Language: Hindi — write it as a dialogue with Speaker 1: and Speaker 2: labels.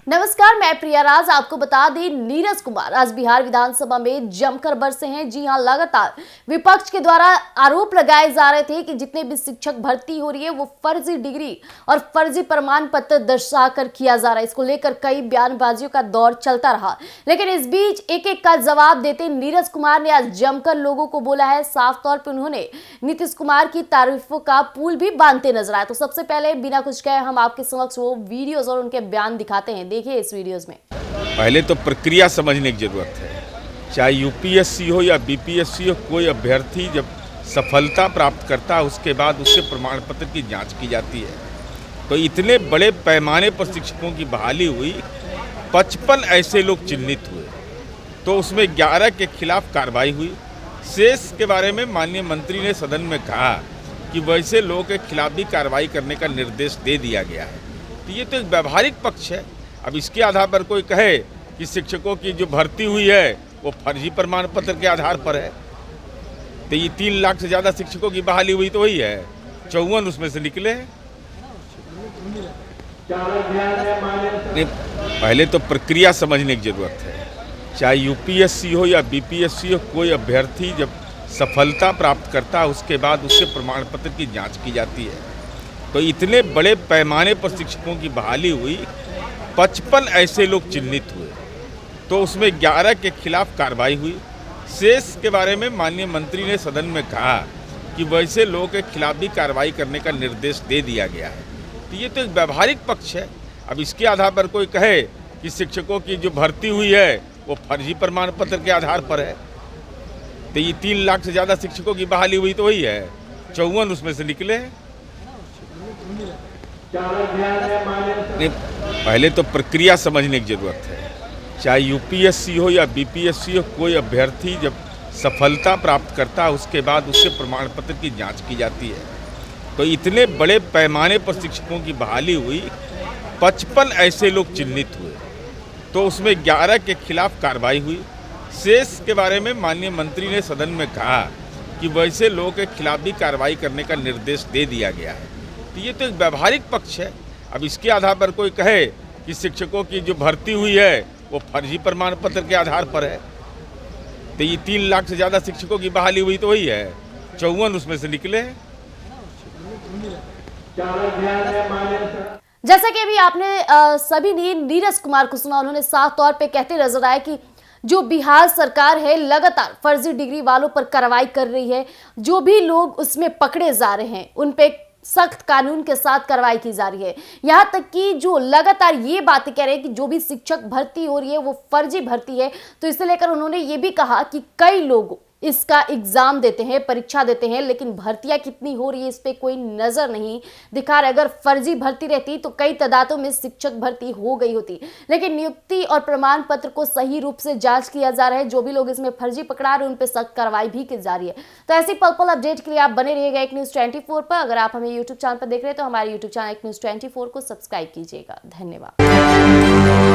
Speaker 1: नमस्कार, मैं प्रिया राज। आपको बता दें, नीरज कुमार आज बिहार विधानसभा में जमकर बरसे हैं। जी हां, लगातार विपक्ष के द्वारा आरोप लगाए जा रहे थे कि जितने भी शिक्षक भर्ती हो रही है वो फर्जी डिग्री और फर्जी प्रमाण पत्र दर्शाकर किया जा रहा है। इसको लेकर कई बयानबाजियों का दौर चलता रहा, लेकिन इस बीच एक एक का जवाब देते नीरज कुमार ने आज जमकर लोगों को बोला है। साफ तौर पर उन्होंने नीतीश कुमार की तारीफों का पुल भी बांधते नजर आए। तो सबसे पहले बिना कुछ कहे हम आपके समक्ष वो वीडियोज और उनके बयान दिखाते हैं। देखिए इस वीडियोस में।
Speaker 2: पहले तो प्रक्रिया समझने की जरूरत है। चाहे यूपीएससी हो या बीपीएससी हो, कोई अभ्यर्थी जब सफलता प्राप्त करता है उसके बाद उसके प्रमाण पत्र की जांच की जाती है। तो इतने बड़े पैमाने पर शिक्षकों की बहाली हुई, 55 ऐसे लोग चिन्हित हुए, तो उसमें 11 के खिलाफ कार्रवाई हुई। शेष के बारे में माननीय मंत्री ने सदन में कहा कि वैसे लोगों के खिलाफ भी कार्रवाई करने का निर्देश दे दिया गया है। तो ये तो एक व्यावहारिक पक्ष है। अब इसके आधार पर कोई कहे कि शिक्षकों की जो भर्ती हुई है वो फर्जी प्रमाण पत्र के आधार पर है, तो ये 3 लाख से ज़्यादा शिक्षकों की बहाली हुई तो वही है, 54 उसमें से निकले हैं। पहले तो प्रक्रिया समझने की जरूरत है। चाहे यूपीएससी हो या बीपीएससी हो, कोई अभ्यर्थी जब सफलता प्राप्त करता है उसके बाद उसके प्रमाण पत्र की जाँच की जाती है। तो इतने बड़े पैमाने पर शिक्षकों की बहाली हुई, 55 ऐसे लोग चिन्हित हुए, तो उसमें 11 के खिलाफ कार्रवाई हुई। शेष के बारे में माननीय मंत्री ने सदन में कहा कि वैसे लोगों के खिलाफ भी कार्रवाई करने का निर्देश दे दिया गया है। तो ये तो एक व्यावहारिक पक्ष है। अब इसके आधार पर कोई कहे कि शिक्षकों की जो भर्ती हुई है वो फर्जी प्रमाण पत्र के आधार पर है, तो ये 3 लाख से ज़्यादा शिक्षकों की बहाली हुई तो वही है, 54 उसमें से निकले हैं। पहले तो प्रक्रिया समझने की जरूरत है। चाहे यूपीएससी हो या बीपीएससी हो, कोई अभ्यर्थी जब सफलता प्राप्त करता है उसके बाद उसके प्रमाण पत्र की जांच की जाती है। तो इतने बड़े पैमाने पर शिक्षकों की बहाली हुई, 55 ऐसे लोग चिन्हित हुए, तो उसमें 11 के खिलाफ कार्रवाई हुई। शेष के बारे में माननीय मंत्री ने सदन में कहा कि वैसे लोगों के खिलाफ भी कार्रवाई करने का निर्देश दे दिया गया है। तो ये तो एक व्यावहारिक पक्ष है। अब इसके आधार पर कोई कहे कि शिक्षकों की जो भर्ती हुई है वो फर्जी प्रमाण पत्र के आधार पर है, तो ये 3 लाख से ज़्यादा शिक्षकों की बहाली हुई तो वही है, 54 उसमें से निकले हैं।
Speaker 1: जैसा कि अभी आपने सभी ने नीरज कुमार को सुना, उन्होंने साफ तौर पे कहते नजर आए कि जो बिहार सरकार है लगातार फर्जी डिग्री वालों पर कार्रवाई कर रही है। जो भी लोग उसमें पकड़े जा रहे हैं उन पे सख्त कानून के साथ कार्रवाई की जा रही है। यहां तक कि जो लगातार ये बातें कह रहे हैं कि जो भी शिक्षक भर्ती हो रही है वो फर्जी भर्ती है, तो इसे लेकर उन्होंने ये भी कहा कि कई लोग इसका एग्जाम देते हैं, परीक्षा देते हैं, लेकिन भर्तियां कितनी हो रही है इस पे कोई नजर नहीं दिखा रहा। अगर फर्जी भर्ती रहती तो कई तादादों में शिक्षक भर्ती हो गई होती, लेकिन नियुक्ति और प्रमाण पत्र को सही रूप से जांच किया जा रहा है। जो भी लोग इसमें फर्जी पकड़ा रहे हैं उन पे सख्त कार्रवाई भी की जा रही है। तो ऐसी पल पल अपडेट के लिए आप बने रहिएगा एक न्यूज़ 24 पर। अगर आप हमें यूट्यूब चैनल पर देख रहे हैं तो हमारे यूट्यूब चैनल एक न्यूज़ 24 को सब्सक्राइब कीजिएगा। धन्यवाद।